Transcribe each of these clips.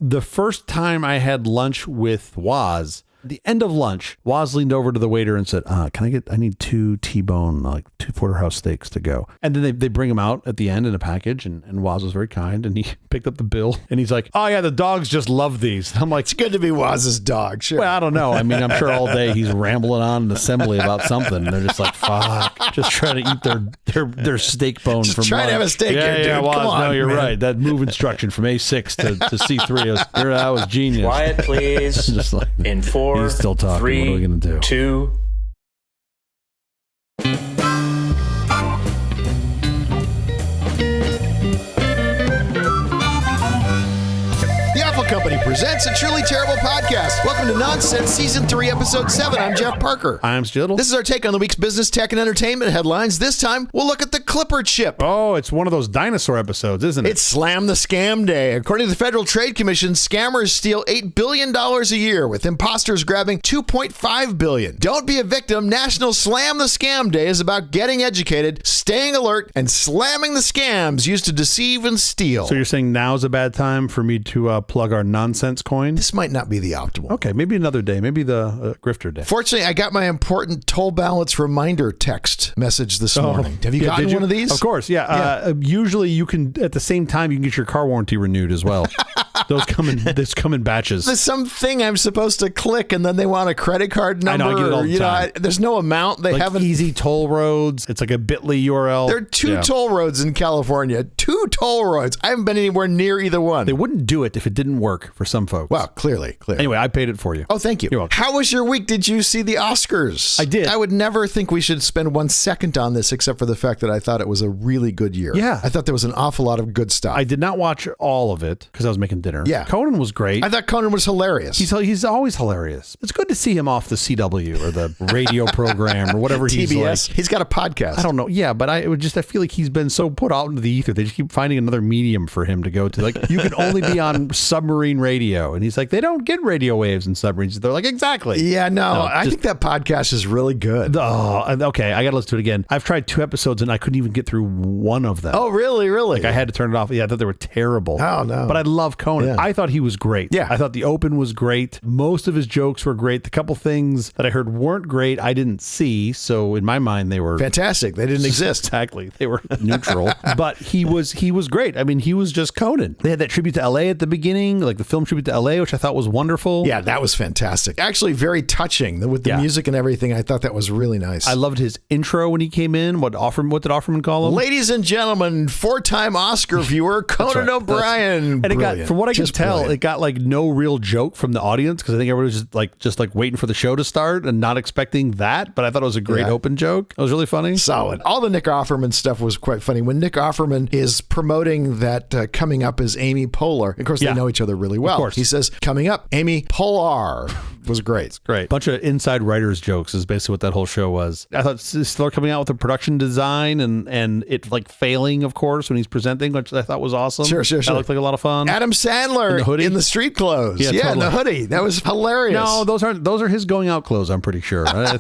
The first time I had lunch with Woz, at the end of lunch, Woz leaned over to the waiter and said, I need 2 T-bone, like 2 porterhouse steaks to go. And then they bring them out at the end in a package, and Woz was very kind, and he picked up the bill, and he's like, oh yeah, the dogs just love these. I'm like, it's good to be Woz's dog, sure. Well, I don't know. I mean, I'm sure all day he's rambling on an assembly about something, and they're just like, fuck, just trying to eat their steak bone just from trying to have a steak here, dude. Yeah, Woz, come on, no, you're man. right. That move instruction from A6 to C3, that was genius. Quiet, please. Just like, in 4, he's still talking. 3, what are we gonna do? 2. The Awful Company presents a truly terrible podcast. Welcome to Nonsense Season 3, Episode 7. I'm Jeff Parker. I'm Skittle. This is our take on the week's business, tech, and entertainment headlines. This time, we'll look at the Clipper chip. Oh, it's one of those dinosaur episodes, isn't it? It's Slam the Scam Day. According to the Federal Trade Commission, scammers steal $8 billion a year, with imposters grabbing $2.5 billion. Don't be a victim. National Slam the Scam Day is about getting educated, staying alert, and slamming the scams used to deceive and steal. So you're saying now's a bad time for me to plug our nonsense coin? This might not be the optimal. Okay, maybe another day. Maybe the grifter day. Fortunately, I got my important toll balance reminder text message this morning. Have you gotten one of these? Of course, yeah. Usually you can, at the same time, you can get your car warranty renewed as well. Those come in batches. There's something I'm supposed to click, and then they want a credit card number. I know, I get it all the time. There's no amount. They like haven't. Easy toll roads. It's like a bit.ly URL. There are 2 toll roads in California. 2 toll roads. I haven't been anywhere near either one. They wouldn't do it if it didn't work for some folks. Well, clearly. Anyway, I paid it for you. Oh, thank you. You're welcome. How was your week? Did you see the Oscars? I did. I would never think we should spend 1 second on this, except for the fact that I thought it was a really good year. Yeah. I thought there was an awful lot of good stuff. I did not watch all of it because I was making dinner. Yeah. Conan was great. I thought Conan was hilarious. He's always hilarious. It's good to see him off the CW or the radio program or whatever he's TBS. like. He's got a podcast. I don't know. Yeah, but I feel like he's been so put out into the ether. They just keep finding another medium for him to go to. Like, you can only be on submarine radio. And he's like, they don't get radio waves in submarines. They're like, exactly. Yeah, I think that podcast is really good. Oh, okay. I got to listen to it again. I've tried 2 episodes and I couldn't even get through one of them. Oh, really? Like, I had to turn it off. Yeah, I thought they were terrible. Oh, no. But I love Conan. Yeah. I thought he was great. Yeah. I thought the open was great. Most of his jokes were great. The couple things that I heard weren't great, I didn't see. So in my mind, they were fantastic. They didn't exist. Exactly. They were neutral. But he was great. I mean, he was just Conan. They had that tribute to LA at the beginning, like the film tribute to LA, which I thought was wonderful. Yeah, that was fantastic. Actually, very touching with the music and everything. I thought that was really nice. I loved his intro when he came in. What did Offerman call him? Ladies and gentlemen, 4-time Oscar viewer Conan O'Brien. And it got, from what I could tell, brilliant. it got like no real joke from the audience because I think everybody was just like waiting for the show to start and not expecting that. But I thought it was a great open joke. It was really funny. Solid. All the Nick Offerman stuff was quite funny. When Nick Offerman is promoting that coming up is Amy Poehler, of course they know each other really well. Of course. He says, coming up, Amy Poehler was great. It's great. Bunch of inside writers jokes is basically what that whole show was. I thought Stiller coming out with a production design and it like failing, of course, when he's presenting, which I thought was awesome. Sure. That looked like a lot of fun. Adam Sandler in the street clothes. Yeah, totally. In the hoodie. That was hilarious. No, those are his going out clothes, I'm pretty sure. I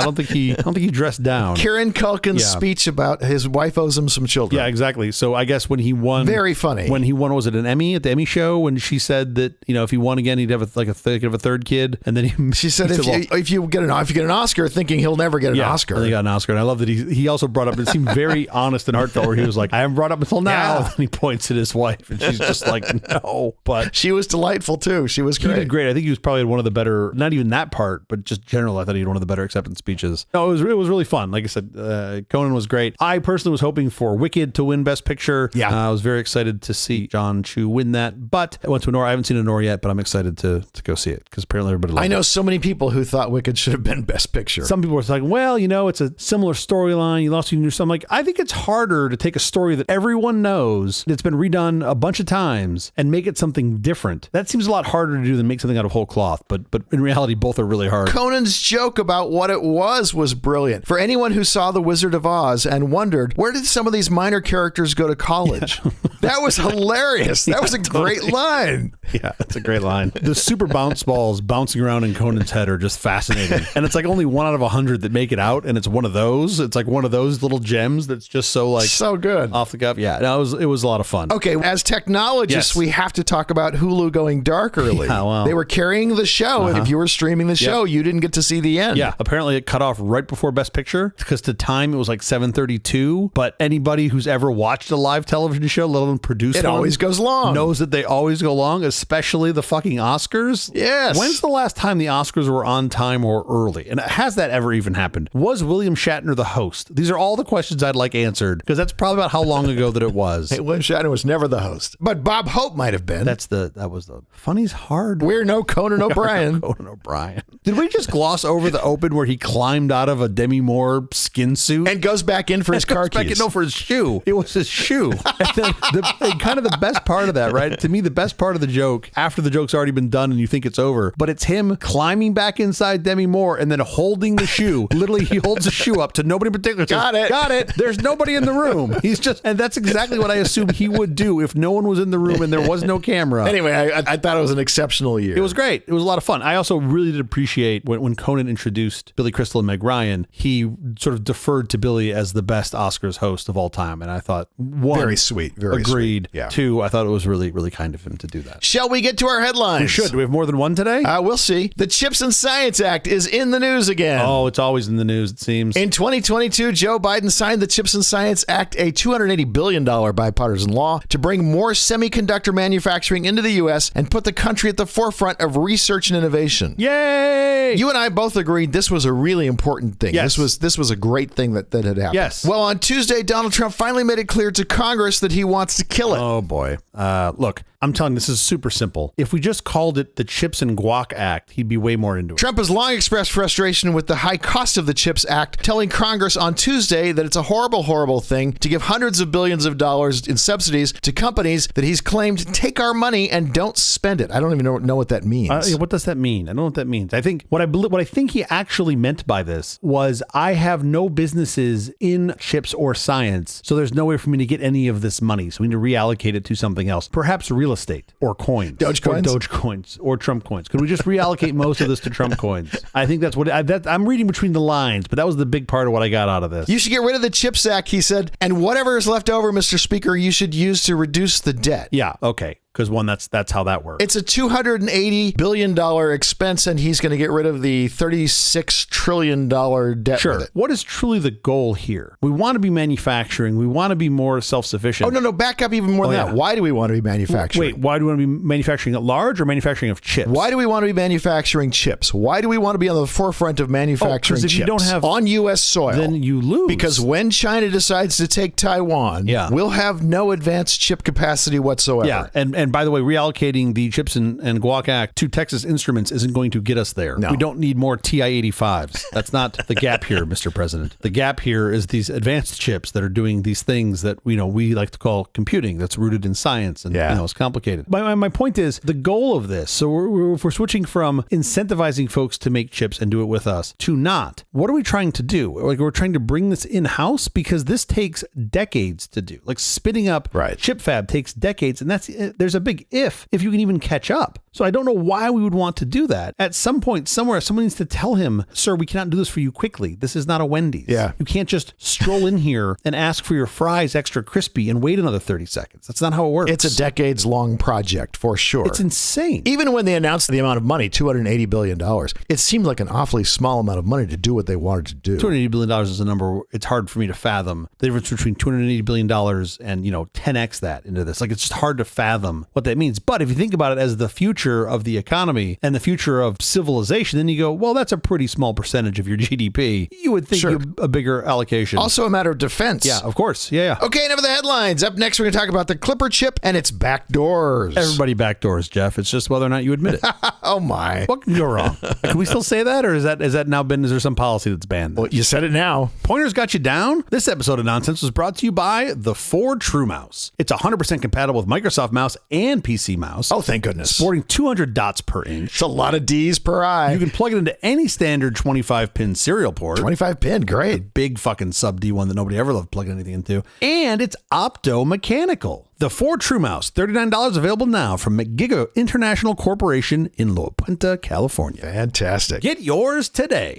don't think he dressed down. Kieran Culkin's speech about his wife owes him some children. Yeah, exactly. So I guess when he won, very funny. When he won, was it an Emmy at the Emmy show? When she said that if he won again, he'd have a third kid, and then she said if you get an Oscar, thinking he'll never get an Oscar. And he got an Oscar, and I love that he also brought up. It seemed very honest and heartfelt, where he was like, "I haven't brought up until now." Yeah. And then he points at his wife, and she's just like, "No." But she was delightful too. She was great. He did great. I think he was probably one of the better. Not even that part, but just general. I thought he had one of the better acceptance speeches. No, it was really fun. Like I said, Conan was great. I personally was hoping for Wicked to win Best Picture. Yeah, I was very excited to see John Chu win that. But I went to Anora. I haven't seen Anora yet, but I'm excited to go see it because apparently everybody loved it. I know so many people who thought Wicked should have been Best Picture. Some people were like, well, it's a similar storyline. You lost your something. Like, I think it's harder to take a story that everyone knows that's been redone a bunch of times and make it something different. That seems a lot harder to do than make something out of whole cloth. But in reality, both are really hard. Conan's joke about what it was brilliant. For anyone who saw The Wizard of Oz and wondered, where did some of these minor characters go to college? Yeah. That was hilarious. That was a great line. Yeah, that's a great line. The super bounce balls bouncing around in Conan's head are just fascinating. And it's like only 1 out of 100 that make it out, and it's one of those. It's like one of those little gems that's just so like so good off the cuff. Yeah, no, it was a lot of fun. Okay, as technologists, we have to talk about Hulu going dark early. Yeah, well. They were carrying the show. If you were streaming the show, you didn't get to see the end. Yeah, apparently it cut off right before Best Picture because to time it was like 7:32. But anybody who's ever watched a live television show, let alone produce it one, always goes long. Knows that they always go long, especially the fucking Oscars. Yes. When's the last time the Oscars were on time or early? And has that ever even happened? Was William Shatner the host? These are all the questions I'd like answered because that's probably about how long ago that it was. Hey, William Shatner was never the host, but Bob Hope might have been. That was the funny's hard. We're no Conan O'Brien. Conan O'Brien. Did we just gloss over the open where he climbed out of a Demi Moore skin suit and goes back in for his car keys? No, for his shoe. It was his shoe. And then and kind of the best part of that, right? To me, the best part of the joke, after the joke's already been done and you think it's over, but it's him climbing back inside Demi Moore and then holding the shoe. Literally, he holds the shoe up to nobody in particular. Got it. There's nobody in the room. And that's exactly what I assumed he would do if no one was in the room and there was no camera. Anyway, I thought it was an exceptional year. It was great. It was a lot of fun. I also really did appreciate when Conan introduced Billy Crystal and Meg Ryan, he sort of deferred to Billy as the best Oscars host of all time. And I thought, one, very sweet. Very agreed. Sweet. Yeah. Two, I thought it was really, really kind of him to do that. Shall we get to our headlines? We should. Do we have more than one today? We'll see. The Chips and Science Act is in the news again. Oh, it's always in the news, it seems. In 2022, Joe Biden signed the Chips and Science Act, a $280 billion bipartisan law to bring more semiconductor manufacturing into the U.S. and put the country at the forefront of research and innovation. Yay! You and I both agreed this was a really important thing. Yes. This was a great thing that had happened. Yes. Well, on Tuesday, Donald Trump finally made it clear to Congress that he wants to kill it. Oh, boy. Look, I'm telling you, this is super simple. If we just called it the Chips and Guac Act, he'd be way more into it. Trump has long expressed frustration with the high cost of the CHIPS Act, telling Congress on Tuesday that it's a horrible, horrible thing to give hundreds of billions of dollars in subsidies to companies that he's claimed take our money and don't spend it. I don't even know what that means. What does that mean? I don't know what that means. I think what I think he actually meant by this was I have no businesses in chips or science, so there's no way for me to get any of this money. So we need to reallocate it to something else, perhaps real estate or coins, Dogecoins or Trump coins. Could we just reallocate most of this to Trump coins? I think that's what I'm reading between the lines, but that was the big part of what I got out of this. You should get rid of the CHIPS Act, he said, and whatever is left over, Mr. Speaker, you should use to reduce the debt. Yeah, okay. Because one, that's how that works. It's a $280 billion expense, and he's going to get rid of the $36 trillion debt. Sure. With it. What is truly the goal here? We want to be manufacturing. We want to be more self-sufficient. Oh, no, back up even more than that. Why do we want to be manufacturing? Wait, why do we want to be manufacturing at large or manufacturing of chips? Why do we want to be manufacturing chips? Why do we want to be on the forefront of manufacturing chips? If you don't have on U.S. soil, then you lose. Because when China decides to take Taiwan, we'll have no advanced chip capacity whatsoever. Yeah, and by the way, reallocating the Chips and Guac Act to Texas Instruments isn't going to get us there. No. We don't need more TI-85s. That's not the gap here, Mr. President. The gap here is these advanced chips that are doing these things that we like to call computing. That's rooted in science and it's complicated. My point is the goal of this. So if we're switching from incentivizing folks to make chips and do it with us to not, what are we trying to do? Like we're trying to bring this in-house because this takes decades to do. Like spinning up chip fab takes decades, and there's a big if you can even catch up. So I don't know why we would want to do that. At some point, somewhere, someone needs to tell him, sir, we cannot do this for you quickly. This is not a Wendy's. Yeah. You can't just stroll in here and ask for your fries extra crispy and wait another 30 seconds. That's not how it works. It's a decades-long project, for sure. It's insane. Even when they announced the amount of money, $280 billion, it seemed like an awfully small amount of money to do what they wanted to do. $280 billion is a number it's hard for me to fathom. The difference between $280 billion and, 10x that into this. Like, it's just hard to fathom what that means. But if you think about it as the future of the economy and the future of civilization, then you go, well, that's a pretty small percentage of your GDP. You would think a bigger allocation. Also a matter of defense. Yeah, of course. Yeah. Okay, enough of the headlines. Up next, we're going to talk about the Clipper chip and its backdoors. Everybody backdoors, Jeff. It's just whether or not you admit it. Oh, my. What can go wrong? Can we still say that? Or is that now been, is there some policy that's banned? Well, you said it now. Pointers got you down? This episode of Nonsense was brought to you by the For Truemouse. It's 100% compatible with Microsoft Mouse and PC Mouse. Oh, thank goodness. Sporting 200 dots per inch. It's a lot of D's per eye. You can plug it into any standard 25-pin serial port. 25-pin, great. A big fucking sub D one that nobody ever loved plugging anything into. And it's opto-mechanical. The For Truemouse, $39 available now from McGiga International Corporation in La Puente, California. Fantastic. Get yours today.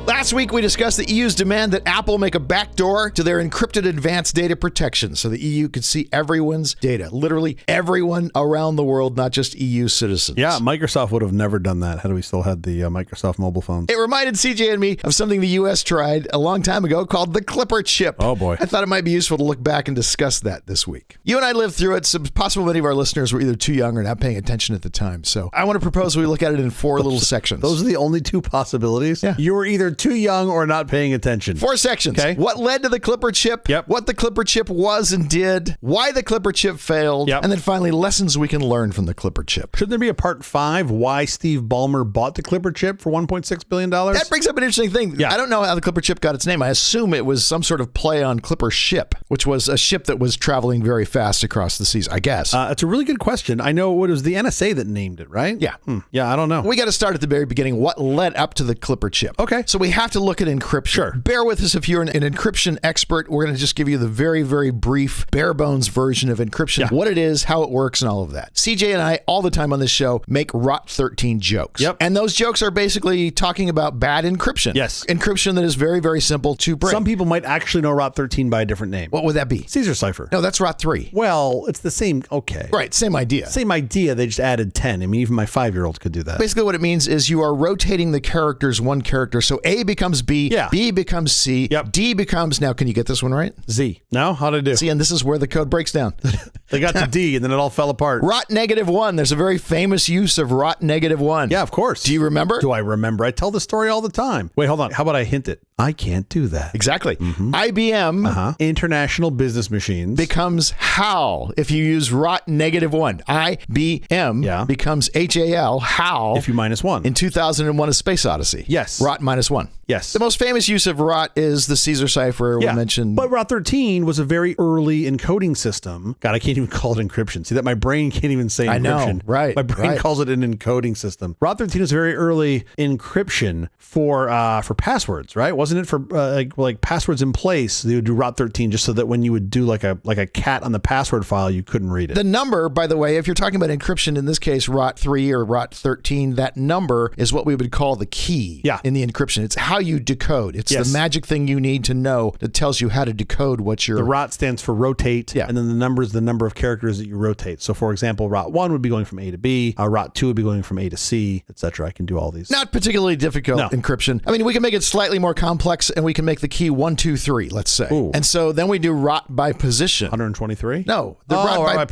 Last week, we discussed the EU's demand that Apple make a backdoor to their encrypted advanced data protection so the EU could see everyone's data. Literally everyone around the world, not just EU citizens. Yeah, Microsoft would have never done that had we still had the Microsoft mobile phones. It reminded CJ and me of something the US tried a long time ago called the Clipper chip. Oh, boy. I thought it might be useful to look back and discuss that this week. You and I lived through it, so it's possible many of our listeners were either too young or not paying attention at the time. So I want to propose we look at it in four little sections. Those are the only two possibilities? Yeah. You were either too young or not paying attention. 4 sections. Okay. What led to the Clipper chip? Yep. What the Clipper chip was and did? Why the Clipper chip failed? Yep. And then finally, lessons we can learn from the Clipper chip. Shouldn't there be a part 5, why Steve Ballmer bought the Clipper chip for $1.6 billion? That brings up an interesting thing. Yeah. I don't know how the Clipper chip got its name. I assume it was some sort of play on Clipper ship, which was a ship that was traveling very fast across the seas, I guess. It's a really good question. I know it was the NSA that named it, right? Yeah. Yeah, I don't know. We got to start at the very beginning. What led up to the Clipper chip? Okay. So we have to look at encryption. Sure. Bear with us if you're an encryption expert. We're going to just give you the very, very brief, bare bones version of encryption, Yeah. what it is, how it works, and all of that. CJ and I, all the time on this show, make Rot 13 jokes. Yep. And those jokes are basically talking about bad encryption. Yes. Encryption that is very, very simple to break. Some people might actually know Rot 13 by a different name. What would that be? Caesar cipher. No, that's Rot 3. Well, it's the same. Okay. Right, same idea. Same idea. They just added 10. I mean, even my 5-year-old could do that. Basically what it means is you are rotating the characters one character. So A becomes B, Yeah. B becomes C, Yep. D becomes, now can you get this one right? Z. No? How'd I do? See, and this is where the code breaks down. They got to D and then it all fell apart. Rot -1. There's a very famous use of Rot -1. Yeah, of course. Do you remember? Do I remember? I tell the story all the time. Wait, hold on. How about I hint it? I can't do that. Exactly. IBM International Business Machines. becomes HAL if you use Rot -1. IBM Yeah. becomes HAL, HAL, if you minus 1. in 2001 A Space Odyssey. Yes. Rot -1. Yes. The most famous use of Rot is the Caesar cipher we mentioned. But Rot 13 was a very early encoding system. God, I can't even call it encryption. See that my brain can't even say encryption. I know, right, My brain right. calls it an encoding system. Rot 13 is very early encryption for passwords, right? Wasn't it for like passwords in place? They would do Rot 13 just so that when you would do like a cat on the password file, you couldn't read it. The number, by the way, if you're talking about encryption, in this case, Rot 3 or Rot 13, that number is what we would call the key in the encryption. It's how you decode. It's the magic thing you need to know that tells you how to decode what you're... The Rot stands for rotate, and then the number is the number of characters that you rotate. So, for example, Rot 1 would be going from A to B, Rot 2 would be going from A to C, etc. I can do all these. Not particularly difficult encryption. I mean, we can make it slightly more complex, and we can make the key 1, 2, 3, let's say. Ooh. And so then we do Rot by position. 123? No, the Rot by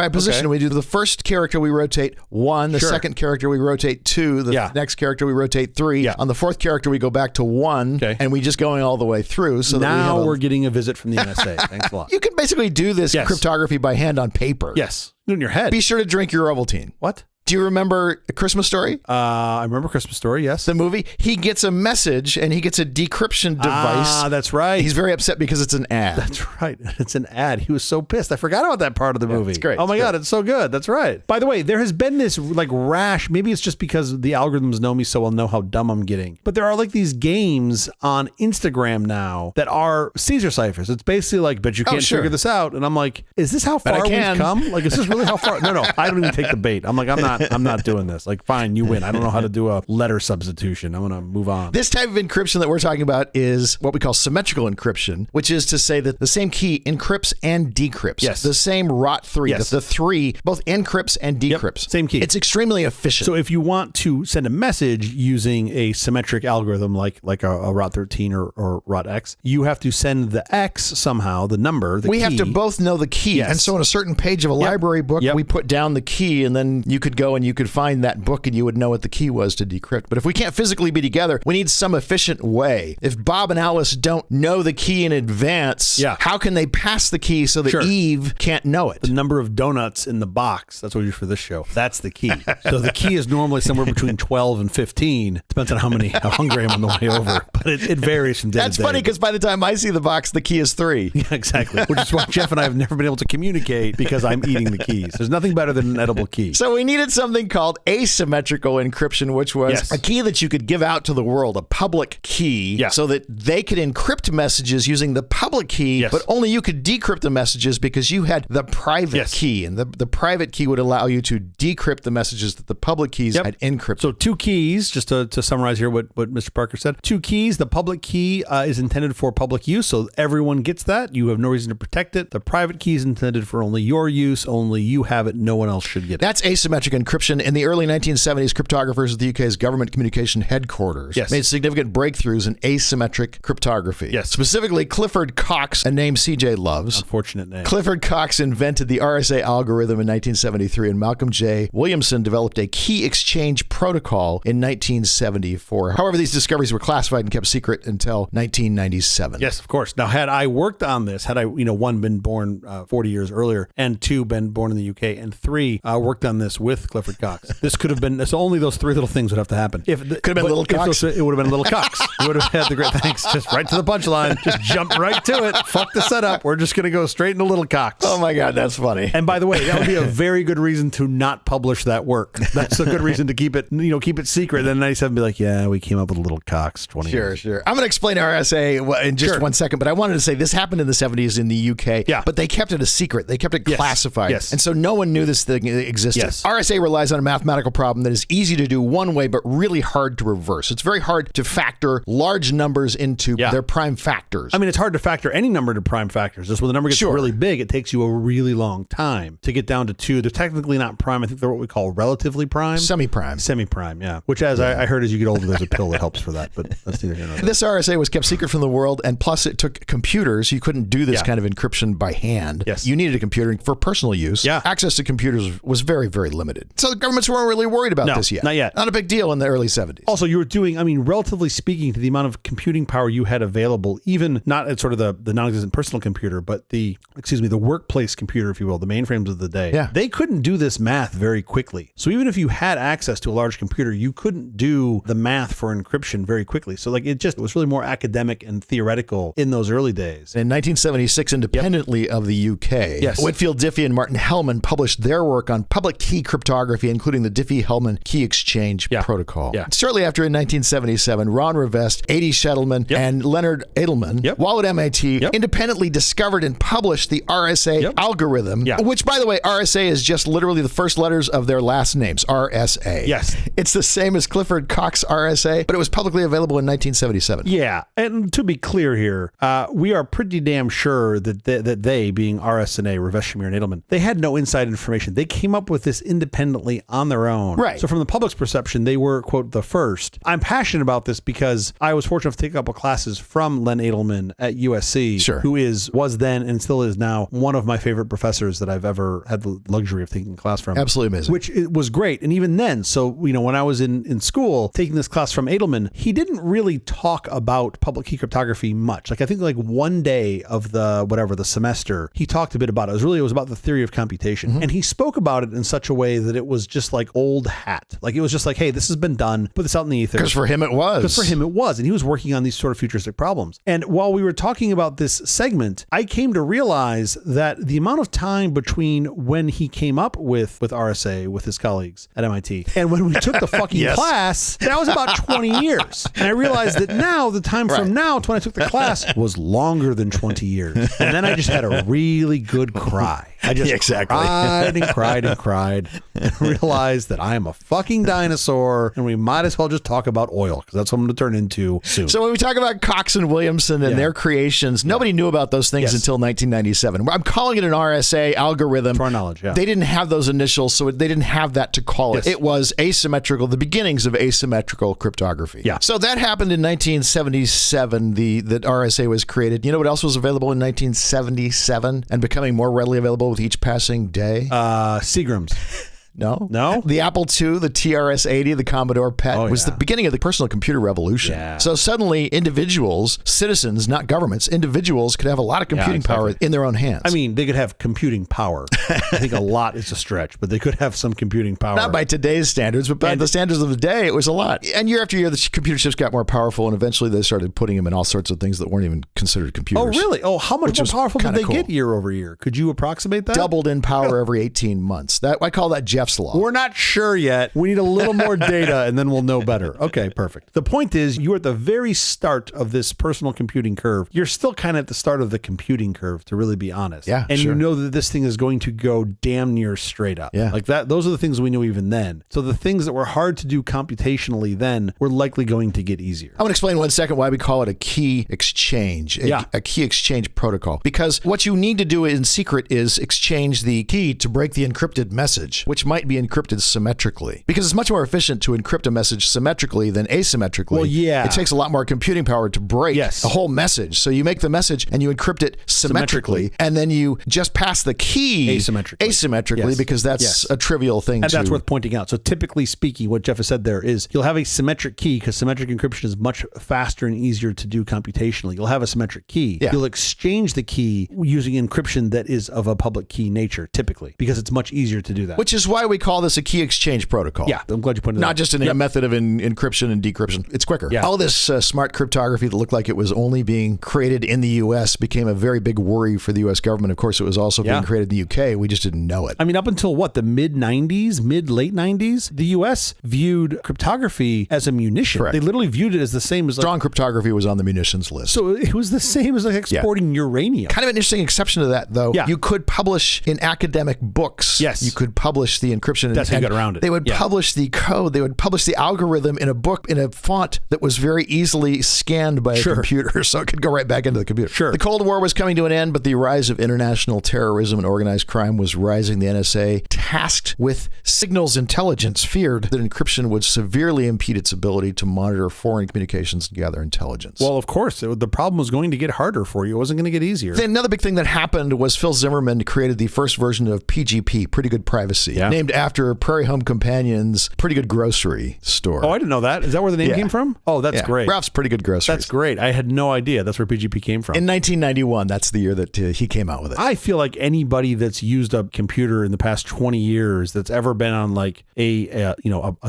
position. Okay. We do the first character we rotate 1, the second character we rotate 2, the next character we rotate 3. On the fourth character we go back to 1, and we just going all the way through. So now that we're getting a visit from the NSA. Thanks a lot. You can basically do this cryptography by hand on paper. Yes. Do it in your head. Be sure to drink your Ovaltine. What? Do you remember A Christmas Story? I remember Christmas Story, yes. The movie. He gets a message and he gets a decryption device. Ah, that's right. He's very upset because it's an ad. That's right. It's an ad. He was so pissed. I forgot about that part of the movie. It's great. Oh my God, it's so good. That's right. By the way, there has been this like rash. Maybe it's just because the algorithms know me so well, know how dumb I'm getting. But there are like these games on Instagram now that are Caesar ciphers. It's basically like, but you can't figure this out. And I'm like, is this how far we've come? Like, is this really how far? No, I don't even take the bait. I'm like, I'm not doing this. Like, fine, you win. I don't know how to do a letter substitution. I'm going to move on. This type of encryption that we're talking about is what we call symmetrical encryption, which is to say that the same key encrypts and decrypts. Yes. The same Rot 3. Yes. The 3 both encrypts and decrypts. Yep, same key. It's extremely efficient. So if you want to send a message using a symmetric algorithm like a Rot 13 or Rot X, you have to send the X somehow, the number, the key. We have to both know the key. Yes. And so on a certain page of a library book, we put down the key, and then you could go go and you could find that book and you would know what the key was to decrypt. But if we can't physically be together, we need some efficient way. If Bob and Alice don't know the key in advance, how can they pass the key so that Eve can't know it? The number of donuts in the box, that's what we use for this show. That's the key. So the key is normally somewhere between 12 and 15. Depends on how hungry I am on the way over. But it varies from day to day. That's funny because by the time I see the box, the key is 3. Yeah, exactly. Which is why Jeff and I have never been able to communicate because I'm eating the keys. There's nothing better than an edible key. So we needed something called asymmetrical encryption, which was a key that you could give out to the world, a public key, so that they could encrypt messages using the public key, but only you could decrypt the messages because you had the private key. And the private key would allow you to decrypt the messages that the public keys had encrypted. So 2 keys, just to summarize here what Mr. Parker said. 2 keys. The public key is intended for public use, so everyone gets that. You have no reason to protect it. The private key is intended for only your use. Only you have it. No one else should get it. That's asymmetric encryption. In the early 1970s, cryptographers at the UK's government communication headquarters made significant breakthroughs in asymmetric cryptography. Specifically, Clifford Cox, a name CJ loves. Unfortunate name. Clifford Cox invented the RSA algorithm in 1973, and Malcolm J. Williamson developed a key exchange protocol in 1974. However, these discoveries were classified and kept secret until 1997. Yes, of course. Now, had I worked on this, had I, one, been born 40 years earlier, and 2, been born in the UK, and 3, worked on this with Clifford Cox, this could have been, so only those 3 little things would have to happen. Could have been Little Cox. It would have been Little Cox. We would have had the great thanks. Just right to the punchline. Just jump right to it. Fuck the setup. We're just going to go straight into Little Cox. Oh my God, that's funny. And by the way, that would be a very good reason to not publish that work. That's a good reason to keep it, keep it secret. Then 97 be like, yeah, we came up with a Little Cox 20 years. Sure. I'm going to explain RSA in just 1 second, but I wanted to say this happened in the 70s in the UK, but they kept it a secret. They kept it classified. And so no one knew this thing existed. RSA relies on a mathematical problem that is easy to do one way, but really hard to reverse. It's very hard to factor large numbers into their prime factors. I mean, it's hard to factor any number to prime factors. Just when the number gets really big, it takes you a really long time to get down to 2. They're technically not prime. I think they're what we call relatively prime. Semi-prime. Semi-prime, yeah. Which, I heard, as you get older, there's a pill that helps for that. But that's neither here nor there. This RSA was kept secret from the world, and plus it took computers. You couldn't do this kind of encryption by hand. You needed a computer for personal use. Access to computers was very, very limited. So the governments weren't really worried about this yet. Not yet. Not a big deal in the early 70s. Also, you were doing, relatively speaking, to the amount of computing power you had available, even not at sort of the non-existent personal computer, but the workplace computer, if you will, the mainframes of the day. They couldn't do this math very quickly. So even if you had access to a large computer, you couldn't do the math for encryption very quickly. So it was really more academic and theoretical in those early days. In 1976, independently of the UK, Whitfield Diffie and Martin Hellman published their work on public key cryptography, including the Diffie-Hellman key exchange protocol. Shortly after, in 1977, Ron Rivest, A.D. Shettleman, and Leonard Edelman, while at MIT, independently discovered and published the RSA algorithm, which, by the way, RSA is just literally the first letters of their last names, RSA. It's the same as Clifford Cox RSA, but it was publicly available in 1977. Yeah, and to be clear here, we are pretty damn sure that they, being RSA, Rivest, Shamir, and Edelman, they had no inside information. They came up with this independently on their own. So from the public's perception, they were, quote, the first. I'm passionate about this because I was fortunate to take a couple classes from Len Edelman at USC, who was then and still is now one of my favorite professors that I've ever had the luxury of taking a class from. Absolutely amazing. Which it was great. And even then, so, when I was in school taking this class from Edelman, he didn't really talk about public key cryptography much. I think one day of the semester, he talked a bit about it. It was about the theory of computation. And he spoke about it in such a way that it was just like old hat. It was just like, hey, this has been done. Put this out in the ether. Because for him it was. And he was working on these sort of futuristic problems. And while we were talking about this segment, I came to realize that the amount of time between when he came up with RSA with his colleagues at MIT and when we took the fucking class, that was about 20 years. And I realized that now, the time from now to when I took the class was longer than 20 years. And then I just had a really good cry. I just cried and cried and cried and realized that I am a fucking dinosaur and we might as well just talk about oil because that's what I'm going to turn into soon. So when we talk about Cox and Williamson and their creations, nobody knew about those things until 1997. I'm calling it an RSA algorithm. To our knowledge, They didn't have those initials, so they didn't have that to call it. It was asymmetrical, the beginnings of asymmetrical cryptography. So that happened in 1977, that RSA was created. You know what else was available in 1977 and becoming more readily available with each passing day? Seagrams. No. No? The Apple II, the TRS-80, the Commodore PET was the beginning of the personal computer revolution. Yeah. So suddenly individuals, citizens, not governments, individuals could have a lot of computing power in their own hands. I mean, they could have computing power. I think a lot is a stretch, but they could have some computing power. Not by today's standards, but by the standards of the day, it was a lot. And year after year, the computer chips got more powerful, and eventually they started putting them in all sorts of things that weren't even considered computers. Oh, really? Oh, how much more powerful did they get year over year? Could you approximate that? Doubled in power every 18 months. I call that Jeff's Law. We're not sure yet. We need a little more data, and then we'll know better. Okay, perfect. The point is, you're at the very start of this personal computing curve. You're still kind of at the start of the computing curve, to really be honest. Yeah, and sure. you know that this thing is going to go damn near straight up. Yeah. Like that. Those are the things we knew even then. So the things that were hard to do computationally then were likely going to get easier. I want to explain 1 second why we call it a key exchange, a key exchange protocol. Because what you need to do in secret is exchange the key to break the encrypted message, which might be encrypted symmetrically. Because it's much more efficient to encrypt a message symmetrically than asymmetrically. Well, yeah. It takes a lot more computing power to break the whole message. So you make the message and you encrypt it symmetrically. And then you just pass the key asymmetrically because that's a trivial thing. And that's worth pointing out. So typically speaking, what Jeff has said there is you'll have a symmetric key because symmetric encryption is much faster and easier to do computationally. You'll have a symmetric key. Yeah. You'll exchange the key using encryption that is of a public key nature, typically, because it's much easier to do that. Which is why we call this a key exchange protocol. Yeah, I'm glad you pointed that out. Not just a method of encryption and decryption. It's quicker. Yeah. All this smart cryptography that looked like it was only being created in the U.S. became a very big worry for the U.S. government. Of course, it was also being created in the U.K. We just didn't know it. I mean, up until what, the mid-late 90s, the U.S. viewed cryptography as a munition. Correct. They literally viewed it as the same as strong cryptography was on the munitions list. So it was the same as like exporting uranium. Kind of an interesting exception to that, though. Yeah. You could publish in academic books. Yes. You could publish the encryption. That's how you got around it. They would publish the code. They would publish the algorithm in a book in a font that was very easily scanned by a computer, so it could go right back into the computer. Sure. The Cold War was coming to an end, but the rise of international terrorism and organized crime was rising. The NSA, tasked with signals intelligence, feared that encryption would severely impede its ability to monitor foreign communications and gather intelligence. Well, of course, the problem was going to get harder for you. It wasn't going to get easier. Then another big thing that happened was Phil Zimmerman created the first version of PGP, Pretty Good Privacy, named after Prairie Home Companion's Pretty Good Grocery store. Oh, I didn't know that. Is that where the name came from? Oh, that's great. Ralph's Pretty Good Grocery. That's great. I had no idea that's where PGP came from. In 1991, that's the year that he came out with it. I feel like anybody that's used a computer in the past 20 years that's ever been on like a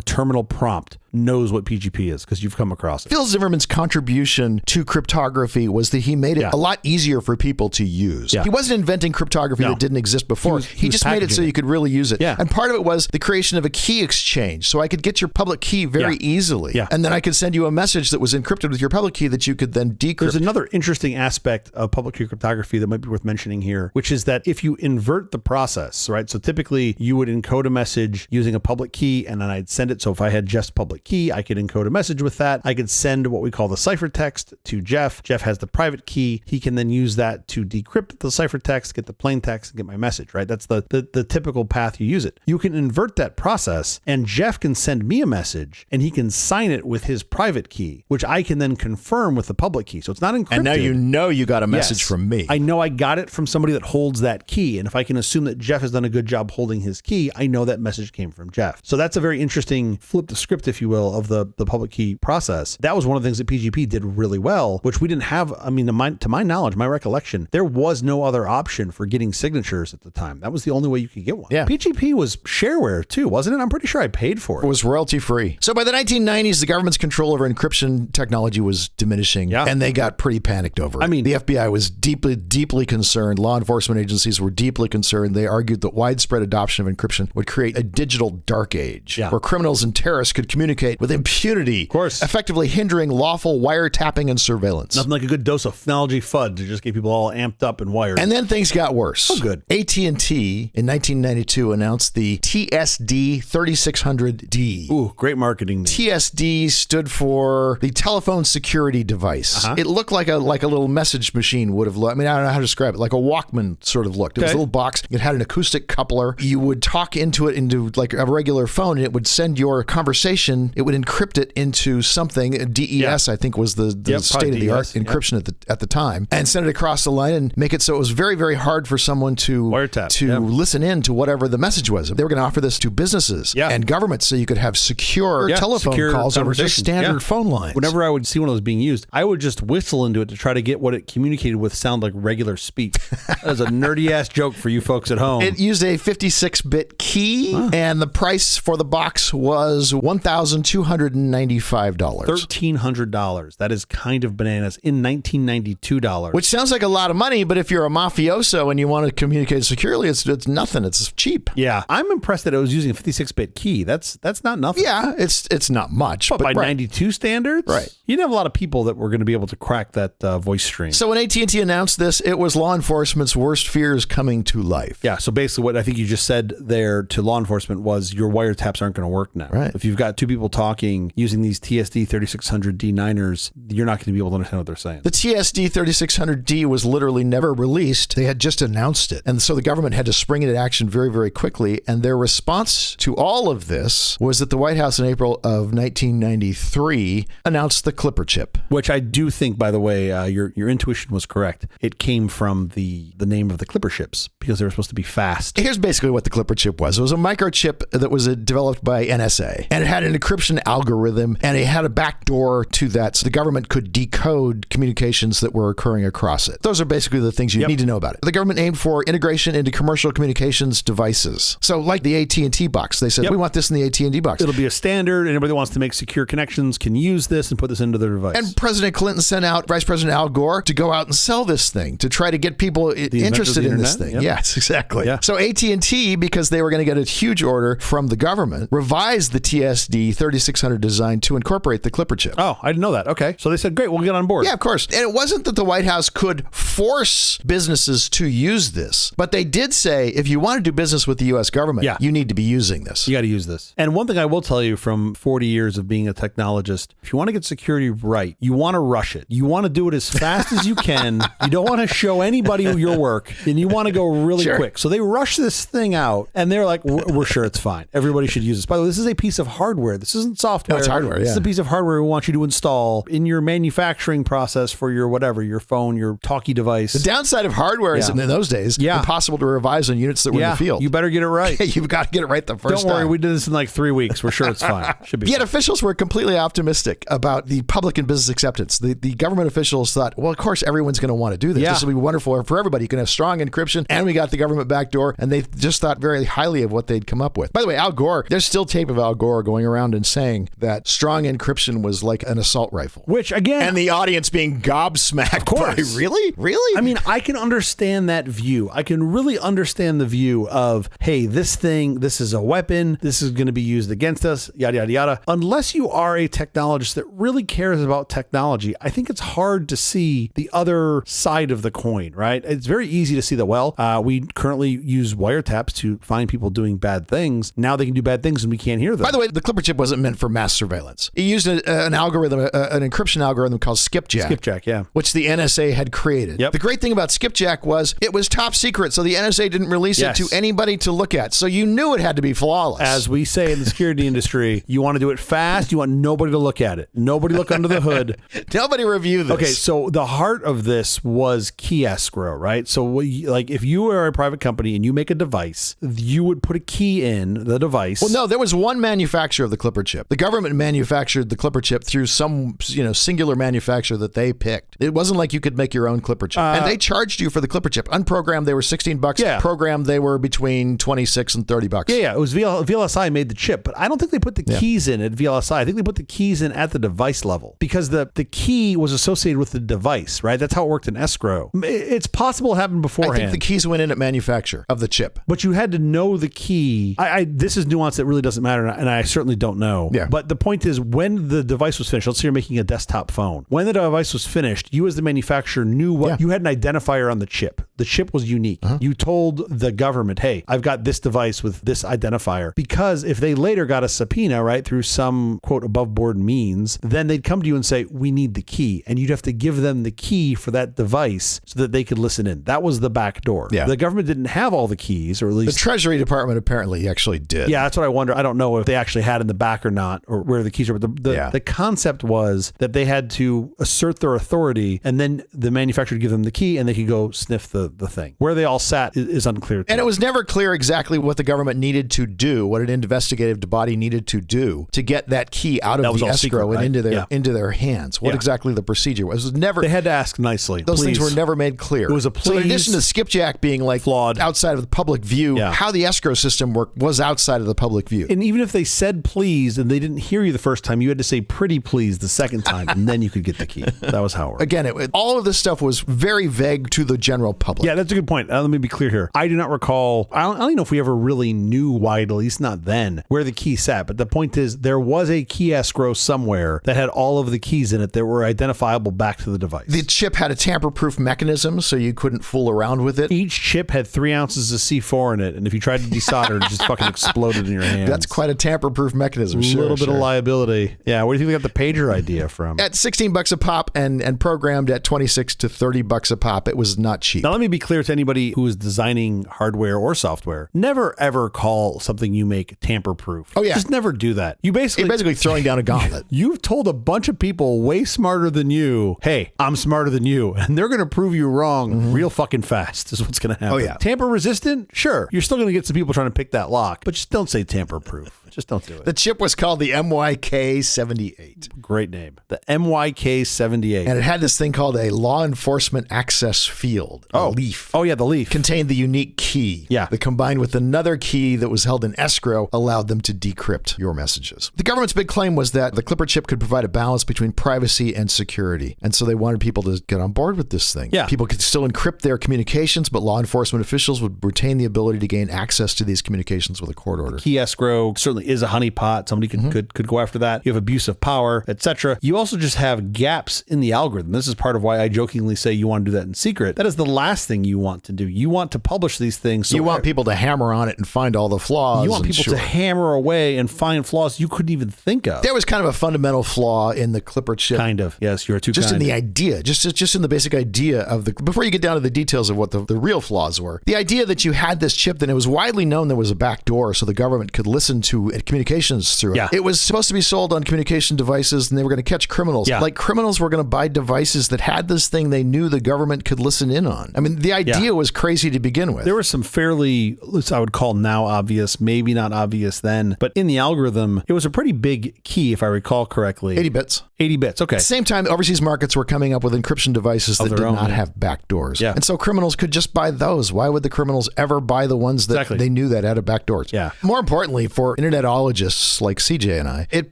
terminal prompt knows what PGP is because you've come across it. Phil Zimmerman's contribution to cryptography was that he made it a lot easier for people to use. Yeah. He wasn't inventing cryptography that didn't exist before. He just made it so you could really use it. Yeah. And part of it was the creation of a key exchange. So I could get your public key very easily. Yeah. And then I could send you a message that was encrypted with your public key that you could then decrypt. There's another interesting aspect of public key cryptography that might be worth mentioning here, which is that if you invert the process, right? So typically you would encode a message using a public key and then I'd send it. So if I had just public key, I could encode a message with that. I could send what we call the ciphertext to Jeff. Jeff has the private key. He can then use that to decrypt the ciphertext, get the plain text, and get my message, right? That's the typical path you use it. You can invert that process and Jeff can send me a message and he can sign it with his private key, which I can then confirm with the public key. So it's not encrypted. And now you know you got a message from me. I know I got it from somebody that holds that key. And if I can assume that Jeff has done a good job holding his key, I know that message came from Jeff. So that's a very interesting flip the script, if you will, of the public key process. That was one of the things that PGP did really well, which we didn't have. I mean, to my knowledge, my recollection, there was no other option for getting signatures at the time. That was the only way you could get one. Yeah. PGP was shareware too, wasn't it? I'm pretty sure I paid for it. It was royalty free. So by the 1990s, the government's control over encryption technology was diminishing and they got pretty panicked over it. I mean, the FBI was deeply concerned. Law enforcement agencies were deeply concerned. They argued that widespread adoption of encryption would create a digital dark age where criminals and terrorists could communicate with impunity, of course, effectively hindering lawful wiretapping and surveillance. Nothing like a good dose of technology FUD to just get people all amped up and wired. And then things got worse. Oh, good. AT&T in 1992 announced the TSD 3600D. Ooh, great marketing name. TSD stood for the telephone security device. It looked like a little message machine would have looked. I mean, I don't know how to describe it. Like a Walkman sort of looked. It was a little box. It had an acoustic coupler. You would talk into it into like a regular phone and it would send your conversation then it would encrypt it into something. DES, I think, was the state-of-the-art encryption at the time, and send it across the line and make it so it was very, very hard for someone to listen in to whatever the message was. They were going to offer this to businesses and governments so you could have secure telephone calls over just standard phone lines. Whenever I would see one of those being used, I would just whistle into it to try to get what it communicated with sound like regular speech. That was a nerdy-ass joke for you folks at home. It used a 56-bit key, and the price for the box was $1,295. $1,300. That is kind of bananas in 1992 dollars. Which sounds like a lot of money, but if you're a mafioso and you want to communicate securely, it's nothing. It's cheap. Yeah, I'm impressed that it was using a 56-bit key. That's not nothing. Yeah, it's not much. But by 92 standards, you didn't have a lot of people that were going to be able to crack that voice stream. So when AT&T announced this, it was law enforcement's worst fears coming to life. Yeah, so basically what I think you just said there to law enforcement was your wiretaps aren't going to work now. Right. If you've got two people talking using these TSD 3600 D9ers, you're not going to be able to understand what they're saying. The TSD 3600D was literally never released. They had just announced it. And so the government had to spring into action very, very quickly. And their response to all of this was that the White House in April of 1993 announced the Clipper chip. Which I do think, by the way, your intuition was correct. It came from the name of the Clipper ships because they were supposed to be fast. Here's basically what the Clipper chip was. It was a microchip that was developed by NSA. And it had an encryption algorithm, and it had a backdoor to that so the government could decode communications that were occurring across it. Those are basically the things you need to know about it. The government aimed for integration into commercial communications devices. So like the AT&T box, they said, we want this in the AT&T box. It'll be a standard. Anybody that wants to make secure connections can use this and put this into their device. And President Clinton sent out Vice President Al Gore to go out and sell this thing, to try to get people interested in this thing. Yes, exactly. Yeah. So AT&T, because they were going to get a huge order from the government, revised the TSD 3600 design to incorporate the Clipper chip. Oh, I didn't know that. Okay. So they said, great, we'll get on board. Yeah, of course. And it wasn't that the White House could force businesses to use this, but they did say, if you want to do business with the U.S. government, you need to be using this. You got to use this. And one thing I will tell you from 40 years of being a technologist, if you want to get security right, you want to rush it. You want to do it as fast as you can. You don't want to show anybody your work, and you want to go really quick. So they rush this thing out, and they're like, we're sure it's fine. Everybody should use this. By the way, this is a piece of hardware. This isn't software. No, it's hardware, This is a piece of hardware we want you to install in your manufacturing process for your whatever, your phone, your talkie device. The downside of hardware is in those days, impossible to revise on units that were in the field. You better get it right. You've got to get it right the first time. Don't worry, we did this in like 3 weeks. We're sure it's fine. Should be Yet fine. officials were completely optimistic about the public and business acceptance. The government officials thought, well, of course, everyone's going to want to do this. This will be wonderful for everybody. You can have strong encryption, and we got the government backdoor, and they just thought very highly of what they'd come up with. By the way, Al Gore, there's still tape of Al Gore going around and saying that strong encryption was like an assault rifle. Which, again... And the audience being gobsmacked. Of course. By, really? Really? I mean, I can understand that view. I can really understand the view of, hey, this is a weapon. This is going to be used against us, yada, yada, yada. Unless you are a technologist that really cares about technology, I think it's hard to see the other side of the coin, right? It's very easy to see that, well, we currently use wiretaps to find people doing bad things. Now they can do bad things and we can't hear them. By the way, the Clipper chip wasn't meant for mass surveillance. It used an algorithm, an encryption algorithm called Skipjack. Skipjack, yeah. Which the NSA had created. Yep. The great thing about Skipjack was it was top secret, so the NSA didn't release it to anybody to look at. So you knew it had to be flawless. As we say in the security industry, you want to do it fast. You want nobody to look at it. Nobody look under the hood. Nobody review this. Okay, so the heart of this was key escrow, right? So like if you are a private company and you make a device, you would put a key in the device. Well, no, there was one manufacturer of the Clipper chip. The government manufactured the Clipper chip through some, singular manufacturer that they picked. It wasn't like you could make your own Clipper chip. And they charged you for the Clipper chip. Unprogrammed, they were $16. Yeah. Programmed, they were between $26 and $30. Yeah. It was VLSI made the chip, but I don't think they put the keys in at VLSI. I think they put the keys in at the device level because the key was associated with the device, right? That's how it worked in escrow. It's possible it happened beforehand. I think the keys went in at manufacture of the chip. But you had to know the key. This is nuance that really doesn't matter, and I certainly don't know. Yeah. But the point is, when the device was finished, let's say you're making a desktop phone. When the device was finished, you as the manufacturer knew what you had an identifier on the chip. The chip was unique. You told the government, hey, I've got this device with this identifier. Because if they later got a subpoena, right, through some, quote, above board means, then they'd come to you and say, we need the key. And you'd have to give them the key for that device so that they could listen in. That was the back door. Yeah. The government didn't have all the keys, or at least... The Treasury Department apparently actually did. Yeah, that's what I wonder. I don't know if they actually had in the back back or not, or where the keys are. But the concept was that they had to assert their authority, and then the manufacturer would give them the key, and they could go sniff the thing. Where they all sat is unclear. And it was never clear exactly what the government needed to do, what an investigative body needed to do to get that key out of the escrow secret, right? and into their hands. What exactly the procedure was. It was never. They had to ask nicely. Those things were never made clear. It was a please. So in addition to skipjack being like flawed, outside of the public view, how the escrow system worked was outside of the public view. And even if they said please and they didn't hear you the first time, you had to say pretty please the second time, and then you could get the key. That was how it worked. Again, all of this stuff was very vague to the general public. Yeah, that's a good point. Let me be clear here. I do not recall, I don't even know if we ever really knew why, at least not then, where the key sat. But the point is, there was a key escrow somewhere that had all of the keys in it that were identifiable back to the device. The chip had a tamper-proof mechanism, so you couldn't fool around with it. Each chip had 3 ounces of C4 in it, and if you tried to desolder, it just fucking exploded in your hands. That's quite a tamper-proof mechanism. A little bit of liability. Yeah, where do you think they got the pager idea from? At $16 a pop and programmed at $26 to $30 a pop, it was not cheap. Now, let me be clear to anybody who is designing hardware or software. Never, ever call something you make tamper-proof. Oh, yeah. Just never do that. You're basically throwing down a gauntlet. You've told a bunch of people way smarter than you, hey, I'm smarter than you, and they're going to prove you wrong real fucking fast is what's going to happen. Oh, yeah. Tamper resistant? Sure. You're still going to get some people trying to pick that lock, but just don't say tamper-proof. Just don't do it. The chip was called the MYK78. Great name. The MYK78. And it had this thing called a law enforcement access field. A leaf. Oh, yeah, the leaf. Contained the unique key. Yeah. That combined with another key that was held in escrow allowed them to decrypt your messages. The government's big claim was that the Clipper chip could provide a balance between privacy and security. And so they wanted people to get on board with this thing. Yeah. People could still encrypt their communications, but law enforcement officials would retain the ability to gain access to these communications with a court order. Key escrow certainly is a honeypot. Somebody could go after that. You have abuse of power, etc. You also just have gaps in the algorithm. This is part of why I jokingly say you want to do that in secret. That is the last thing you want to do. You want to publish these things. So you want people to hammer on it and find all the flaws. You want people to hammer away and find flaws you couldn't even think of. There was kind of a fundamental flaw in the Clipper chip. Kind of. Yes, you're too kind. Just in the idea, just in the basic idea of before you get down to the details of what the real flaws were. The idea that you had this chip, that it was widely known there was a backdoor so the government could listen to communications through it. Yeah. It was supposed to be sold on communication devices and they were going to catch criminals. Yeah. Like criminals were going to buy devices that had this thing they knew the government could listen in on. I mean, the idea was crazy to begin with. There was some fairly, I would call now obvious, maybe not obvious then, but in the algorithm, it was a pretty big key, if I recall correctly. 80 bits. 80 bits, okay. At the same time, overseas markets were coming up with encryption devices that did not have backdoors. Yeah. And so criminals could just buy those. Why would the criminals ever buy the ones that they knew that had backdoors? Yeah. More importantly, for internetologists like CJ and I, it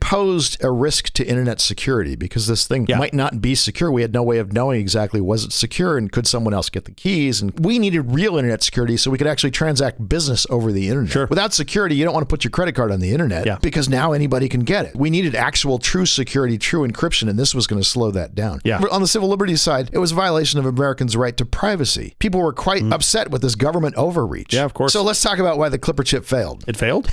posed a risk to internet security because this thing might not be secure. We had no way of knowing exactly was it secure and could someone else get the keys? And we needed real internet security so we could actually transact business over the internet. Sure. Without security, you don't want to put your credit card on the internet because now anybody can get it. We needed actual true security, true encryption, and this was going to slow that down. Yeah. On the civil liberties side, it was a violation of Americans' right to privacy. People were quite upset with this government overreach. Yeah, of course. So let's talk about why the Clipper chip failed. It failed?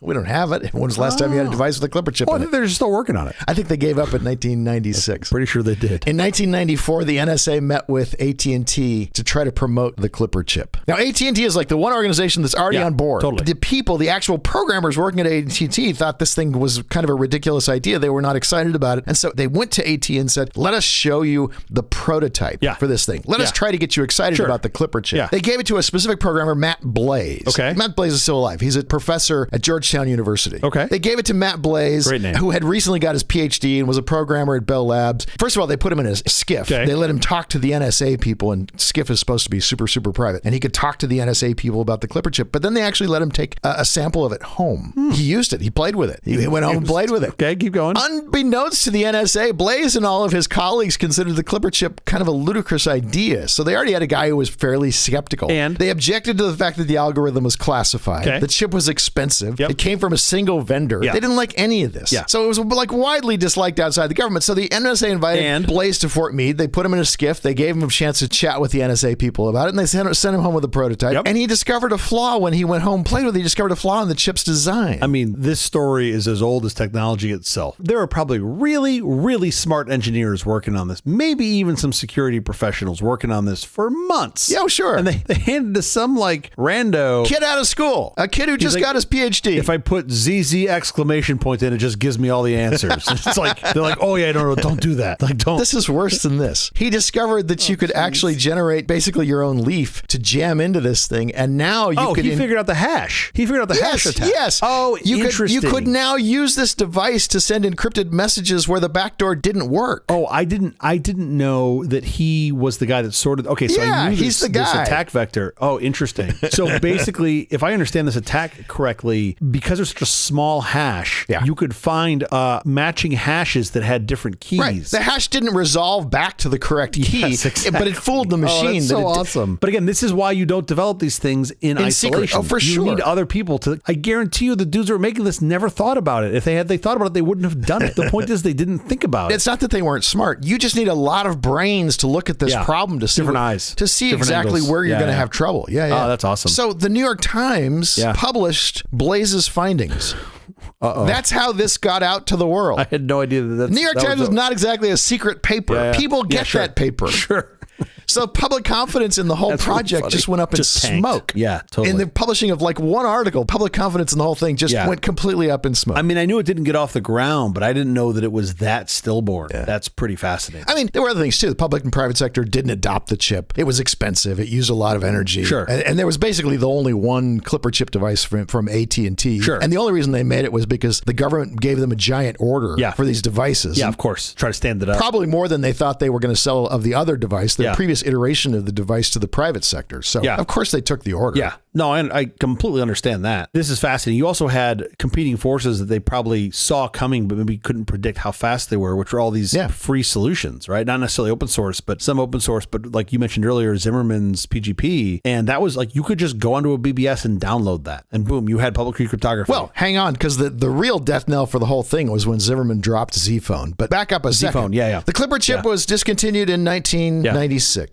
We don't have it. When was the last time you had a device with a Clipper chip in I think it? they're still working on it. I think they gave up in 1996. Pretty sure they did. In 1994, the NSA met with AT&T to try to promote the Clipper chip. Now, AT&T is like the one organization that's already on board. Totally. The people, the actual programmers working at AT&T thought this thing was kind of a ridiculous idea. They were not excited about it. And so they went to AT&T and said, let us show you the prototype for this thing. Let us try to get you excited about the Clipper chip. Yeah. They gave it to a specific programmer, Matt Blaze. Okay. Matt Blaze is still alive. He's a professor at Georgetown University. Okay. They gave it to Matt Blaze, who had recently got his PhD and was a programmer at Bell Labs. First of all, they put him in a SCIF. Okay. They let him talk to the NSA people, and SCIF is supposed to be super, super private. And he could talk to the NSA people about the Clipper chip. But then they actually let him take a sample of it home. He used it. He played with it. He went home and played with it. Okay, keep going. Unbeknownst to the NSA, Blaze and all of his colleagues considered the Clipper chip kind of a ludicrous idea. So they already had a guy who was fairly skeptical. And they objected to the fact that the algorithm was classified. Okay. The chip was expensive. Yep. It came from a single vendor. Yeah. They didn't like any of this. Yeah. So it was like widely disliked outside the government. So the NSA invited Blaze to Fort Meade. They put him in a SCIF. They gave him a chance to chat with the NSA people about it, and they sent him home with a prototype. Yep. And he discovered a flaw when he went home and played with it. He discovered a flaw in the chip's design. I mean, this story is as old as technology itself. There are probably really, really smart engineers working on this. Maybe even some security professionals working on this for months. Yeah, sure. And they handed to some like rando kid out of school, a kid who just got his PhD. if I put ZZ exclamation point in, it just gives me all the answers. It's like, they're like, oh yeah, no, don't do that. Like, don't. This is worse than this. He discovered that you could actually generate basically your own leaf to jam into this thing, and now you could... he figured out the hash. He figured out the hash attack. Yes. Oh, interesting. You could now use this device to send encrypted messages where the backdoor didn't work. Oh, I didn't know that he was the guy that sorted. Okay, so I knew he's the guy. This attack vector. Oh, interesting. So basically, if I understand this attack correctly, because there's such a small hash, you could find matching hashes that had different keys. Right. The hash didn't resolve back to the correct key, but it fooled the machine. That's so awesome. But again, this is why you don't develop these things in isolation. Secret. Oh, for sure. You need other people to. I guarantee you, the dudes who were making this never thought about it. If they thought about it, they wouldn't have done it. The point is, they didn't think about it. It's not that they weren't smart. You just need a lot of brains to look at this problem to see different eyes, to see different exactly angles. where you're going to have trouble. Oh, that's awesome. So the New York Times published Blaze's findings. That's how this got out to the world. I had no idea that. New York Times is not exactly a secret paper. People get that paper. Sure. So public confidence in the whole project just went up in smoke. Yeah, totally. In the publishing of like one article, public confidence in the whole thing just went completely up in smoke. I mean, I knew it didn't get off the ground, but I didn't know that it was that stillborn. That's pretty fascinating. I mean, there were other things too. The public and private sector didn't adopt the chip. It was expensive. It used a lot of energy. Sure. And there was basically the only one Clipper chip device from AT&T. Sure. And the only reason they made it was because the government gave them a giant order for these devices. Yeah, of course. Try to stand it up. Probably more than they thought they were going to sell of the other device, the previous iteration of the device to the private sector. So, of course, they took the order. Yeah. No, I completely understand that. This is fascinating. You also had competing forces that they probably saw coming, but maybe couldn't predict how fast they were, which were all these free solutions, right? Not necessarily open source, but some open source. But like you mentioned earlier, Zimmerman's PGP. And that was like, you could just go onto a BBS and download that. And boom, you had public key cryptography. Well, hang on, because the real death knell for the whole thing was when Zimmerman dropped Z-Phone. But back up a second. Z-Phone, The Clipper chip was discontinued in 1996.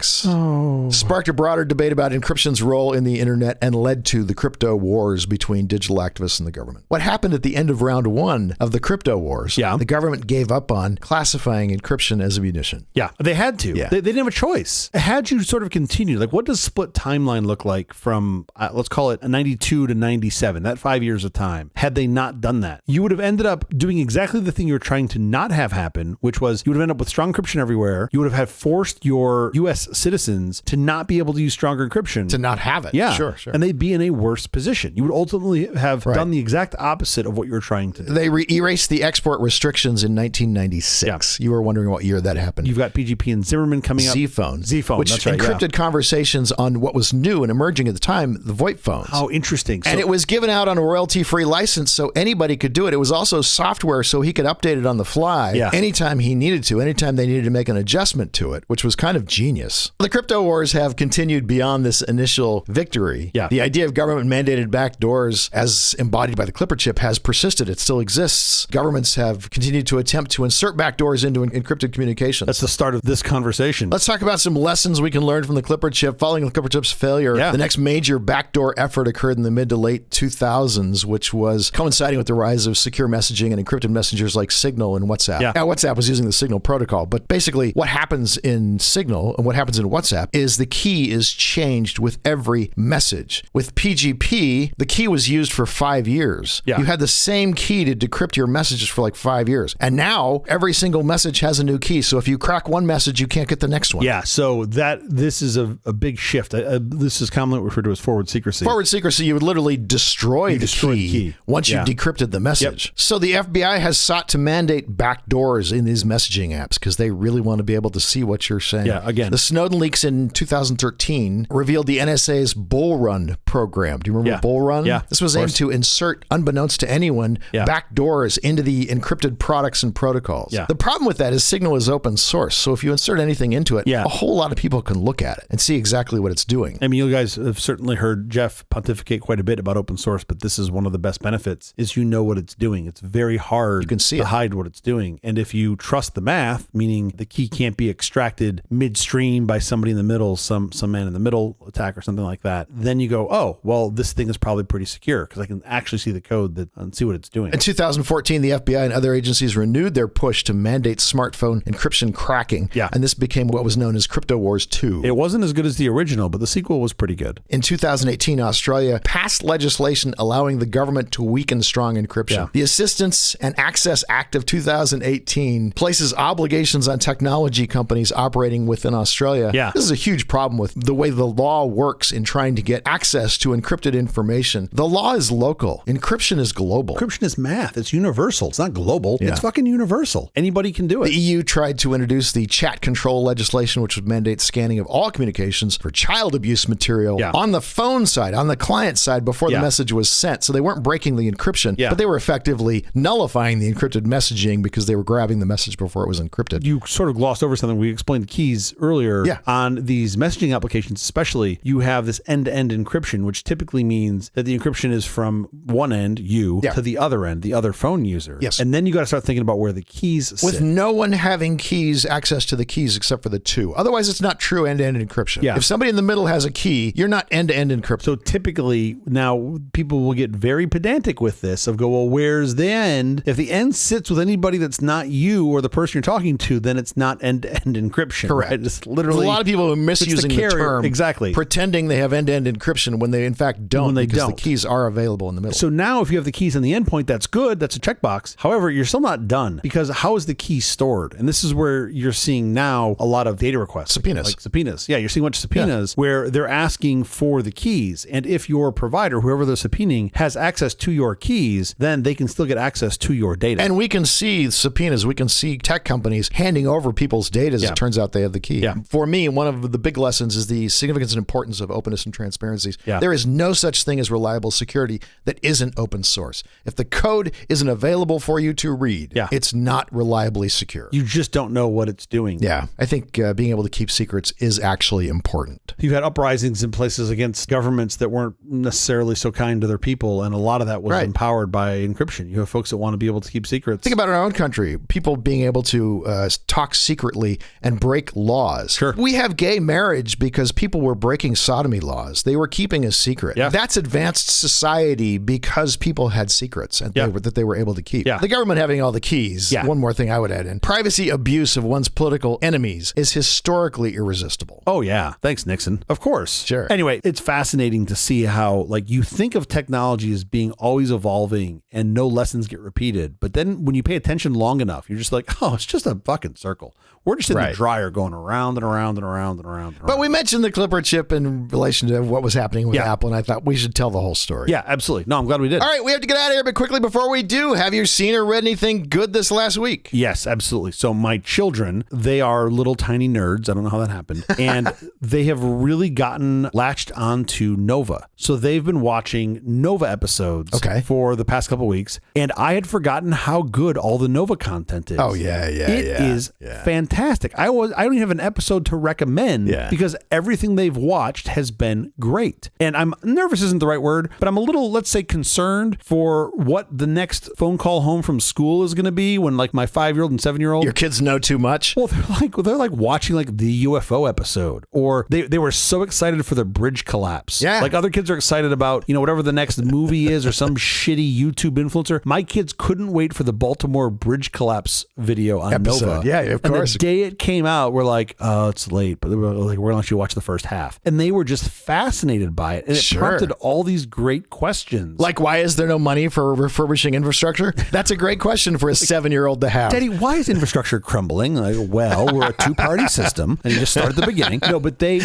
Sparked a broader debate about encryption's role in the internet and led to the crypto wars between digital activists and the government. What happened at the end of round one of the crypto wars? The government gave up on classifying encryption as a munition. Yeah, they had to. They didn't have a choice. Had you sort of continued, like what does split timeline look like from, let's call it 92 to 97, that 5 years of time? Had they not done that, you would have ended up doing exactly the thing you were trying to not have happen, which was you would have ended up with strong encryption everywhere. You would have had forced your U.S. citizens to not be able to use stronger encryption. To not have it. Yeah. Sure. And they'd be in a worse position. You would ultimately have done the exact opposite of what you were trying to do. They erased the export restrictions in 1996. You were wondering what year that happened. You've got PGP and Zimmerman coming up. Z-Phone, which that's right, encrypted conversations on what was new and emerging at the time, the VoIP phones. How interesting. And it was given out on a royalty-free license so anybody could do it. It was also software so he could update it on the fly anytime he needed to, anytime they needed to make an adjustment to it, which was kind of genius. The crypto wars have continued beyond this initial victory. The idea of government-mandated backdoors as embodied by the Clipper chip has persisted. It still exists. Governments have continued to attempt to insert backdoors into encrypted communications. That's the start of this conversation. Let's talk about some lessons we can learn from the Clipper chip. Following the Clipper chip's failure, the next major backdoor effort occurred in the mid to late 2000s, which was coinciding with the rise of secure messaging and encrypted messengers like Signal and WhatsApp. Now, WhatsApp was using the Signal protocol, but basically what happens in Signal and what happens in WhatsApp is the key is changed with every message. With PGP, the key was used for 5 years. You had the same key to decrypt your messages for like 5 years. And now every single message has a new key. So if you crack one message, you can't get the next one. So this is a big shift. This is commonly referred to as forward secrecy. Forward secrecy, you would literally destroy the key once you decrypted the message. So the FBI has sought to mandate backdoors in these messaging apps because they really want to be able to see what you're saying. The Snowden leaks in 2013 revealed the NSA's Bull Run program. Do you remember Bull Run? This was aimed to insert, unbeknownst to anyone, backdoors into the encrypted products and protocols. The problem with that is Signal is open source. So if you insert anything into it, a whole lot of people can look at it and see exactly what it's doing. I mean, you guys have certainly heard Jeff pontificate quite a bit about open source, but this is one of the best benefits is you know what it's doing. It's very hard to hide what it's doing. And if you trust the math, meaning the key can't be extracted midstream by somebody in the middle, some man in the middle attack or something like that, then you go, oh, well, this thing is probably pretty secure because I can actually see the code and see what it's doing. In 2014, the FBI and other agencies renewed their push to mandate smartphone encryption cracking. Yeah. And this became what was known as Crypto Wars 2. It wasn't as good as the original, but the sequel was pretty good. In 2018, Australia passed legislation allowing the government to weaken strong encryption. Yeah. The Assistance and Access Act of 2018 places obligations on technology companies operating within Australia. Yeah. This is a huge problem with the way the law works in trying to get access to encrypted information. The law is local. Encryption is global. Encryption is math. It's universal. It's not global. Yeah. It's fucking universal. Anybody can do it. The EU tried to introduce the chat control legislation, which would mandate scanning of all communications for child abuse material on the phone side, on the client side, before the message was sent. So they weren't breaking the encryption, but they were effectively nullifying the encrypted messaging because they were grabbing the message before it was encrypted. You sort of glossed over something. We explained the keys earlier. On these messaging applications, especially, you have this end-to-end encryption, which typically means that the encryption is from one end, you, to the other end, the other phone user. Yes. And then you got to start thinking about where the keys sit. With no one having keys, access to the keys except for the two. Otherwise, it's not true end-to-end encryption. If somebody in the middle has a key, you're not end-to-end encrypted. So typically, now people will get very pedantic with this of go, well, where's the end? If the end sits with anybody that's not you or the person you're talking to, then it's not end-to-end encryption. Correct. Right? It's literally... There's a lot of people who are misusing the term. Exactly. Pretending they have end-to-end encryption when they in fact don't, because the keys are available in the middle. So now if you have the keys on the endpoint, that's good. That's a checkbox. However, you're still not done because how is the key stored? And this is where you're seeing now a lot of data requests. Subpoenas. Like subpoenas. Yeah, you're seeing a bunch of subpoenas where they're asking for the keys. And if your provider, whoever they're subpoenaing, has access to your keys, then they can still get access to your data. And we can see subpoenas. We can see tech companies handing over people's data as it turns out they have the key. For me, one of the big lessons is the significance and importance of openness and transparency. There is no such thing as reliable security that isn't open source. If the code isn't available for you to read, it's not reliably secure. You just don't know what it's doing. Yeah. I think being able to keep secrets is actually important. You've had uprisings in places against governments that weren't necessarily so kind to their people, and a lot of that was empowered by encryption. You have folks that want to be able to keep secrets. Think about in our own country, people being able to talk secretly and break laws. Sure. We have gay marriage because people were breaking sodomy laws. They were keeping a secret. That's advanced society because people had secrets and that they were able to keep. The government having all the keys. One more thing I would add in. Privacy abuse of one's political enemies is historically irresistible. Oh, yeah. Thanks, Nixon. Of course. Sure. Anyway, it's fascinating to see how, like, you think of technology as being always evolving and no lessons get repeated. But then when you pay attention long enough, you're just like, oh, it's just a fucking circle. We're just in the dryer going around and around and around and around. But we mentioned the Clipper chip in relation to what was happening with Apple, and I thought we should tell the whole story. Yeah, absolutely. No, I'm glad we did. All right, we have to get out of here, but quickly before we do, have you seen or read anything good this last week? Yes, absolutely. So my children, they are little tiny nerds. I don't know how that happened. And they have really gotten latched onto Nova. So they've been watching Nova episodes for the past couple of weeks. And I had forgotten how good all the Nova content is. Oh, yeah. It is fantastic. I don't even have an episode to recommend because everything they've watched has been great. And I'm nervous isn't the right word, but I'm a little, let's say, concerned for what the next phone call home from school is going to be when like my 5-year-old and 7-year-old. Your kids know too much. Well, they're like watching like the UFO episode, or they were so excited for the bridge collapse. Yeah. Like other kids are excited about, whatever the next movie is or some shitty YouTube influencer. My kids couldn't wait for the Baltimore bridge collapse video on Nova. Yeah, of course. And the day it came out, we're like, oh, it's late, but we're going to let you watch the first half. And they were just fascinated by it. And it prompted all these great questions. Like, why is there no money for refurbishing infrastructure? That's a great question for a 7-year-old to have. Daddy, why is infrastructure crumbling? Like, well, we're a two-party system. And you just start at the beginning. No, but they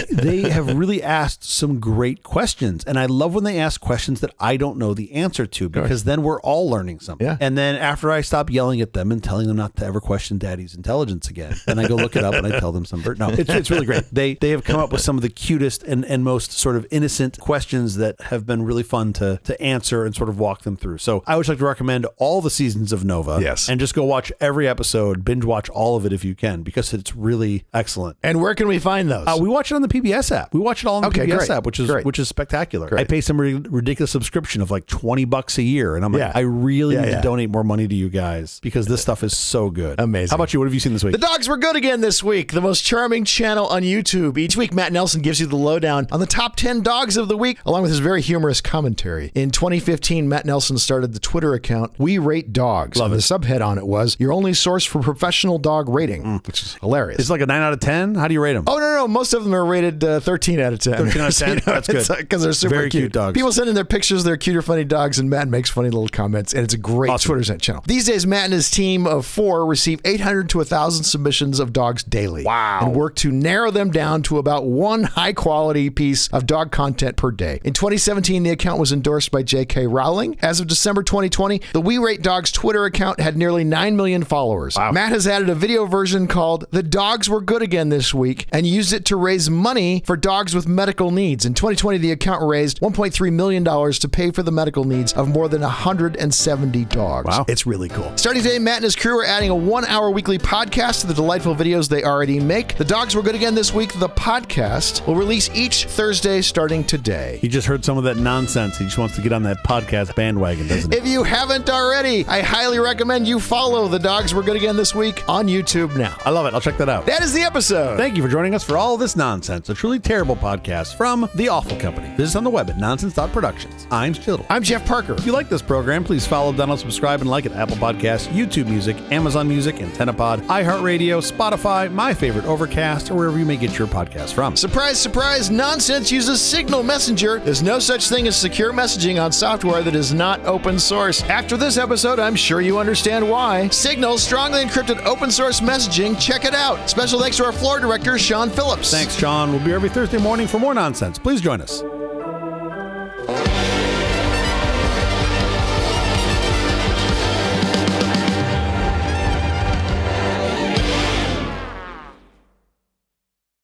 have really asked some great questions. And I love when they ask questions that I don't know the answer to, because then we're all learning something. Yeah. And then after I stop yelling at them and telling them not to ever question Daddy's intelligence again, then I go look it up and I tell them some. No, it's really great. They have come up with some of the cutest and most sort of innocent questions that have been really fun to answer and sort of walk them through. So I would like to recommend all the seasons of Nova. Yes. And just go watch every episode, binge watch all of it if you can, because it's really excellent. And where can we find those? We watch it on the PBS app. We watch it all on the PBS app, which is spectacular. Great. I pay some ridiculous subscription of like $20 a year. And I'm like, I really need to donate more money to you guys because this stuff is so good. Amazing. How about you? What have you seen this week? The dogs were good again this week. The most charming channel on YouTube. Each week, Matt Nelson gives you the lowdown on the top 10 dog Dogs of the Week, along with his very humorous commentary. In 2015, Matt Nelson started the Twitter account We Rate Dogs. Love it. The subhead on it was your only source for professional dog rating, which is hilarious. It's like a 9 out of 10. How do you rate them? Oh, no. Most of them are rated 13 out of 10. 13 out of 10? That's good. Because they're super Very cute dogs. People send in their pictures of their cute or funny dogs, and Matt makes funny little comments, and it's a great Twitter channel. These days, Matt and his team of 4 receive 800 to 1,000 submissions of dogs daily. Wow. And work to narrow them down to about one high-quality piece of dog content per day. In 2017, the account was endorsed by J.K. Rowling. As of December 2020, the We Rate Dogs Twitter account had nearly 9 million followers. Wow. Matt has added a video version called The Dogs Were Good Again This Week and used it to raise money for dogs with medical needs. In 2020, the account raised $1.3 million to pay for the medical needs of more than 170 dogs. Wow. It's really cool. Starting today, Matt and his crew are adding a 1-hour weekly podcast to the delightful videos they already make. The Dogs Were Good Again This Week, the podcast, will release each Thursday starting today. He just heard some of that nonsense. He just wants to get on that podcast bandwagon, doesn't he? If you haven't already, I highly recommend you follow The Dogs Were Good Again This Week on YouTube now. I love it. I'll check that out. That is the episode. Thank you for joining us for All This Nonsense, a truly terrible podcast from The Awful Company. Visit us on the web at nonsense.productions. I'm Chittle. I'm Jeff Parker. If you like this program, please follow, download, subscribe, and like at Apple Podcasts, YouTube Music, Amazon Music, AntennaPod, iHeartRadio, Spotify, my favorite Overcast, or wherever you may get your podcast from. Surprise, surprise, Nonsense uses Signal Messenger. There's no such thing as secure messaging on software that is not open source. After this episode, I'm sure you understand why. Signal strongly encrypted open source messaging. Check it out. Special thanks to our floor director, Sean Phillips. Thanks, Sean. We'll be here every Thursday morning for more nonsense. Please join us.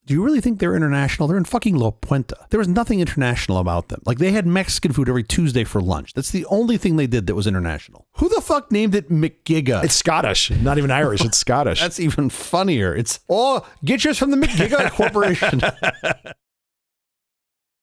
Do you really think they're international? They're in fucking La Puente. There was nothing international about them. Like, they had Mexican food every Tuesday for lunch. That's the only thing they did that was international. Who the fuck named it McGiga? It's Scottish, not even Irish. It's Scottish. That's even funnier. It's, get yours from the McGiga Corporation.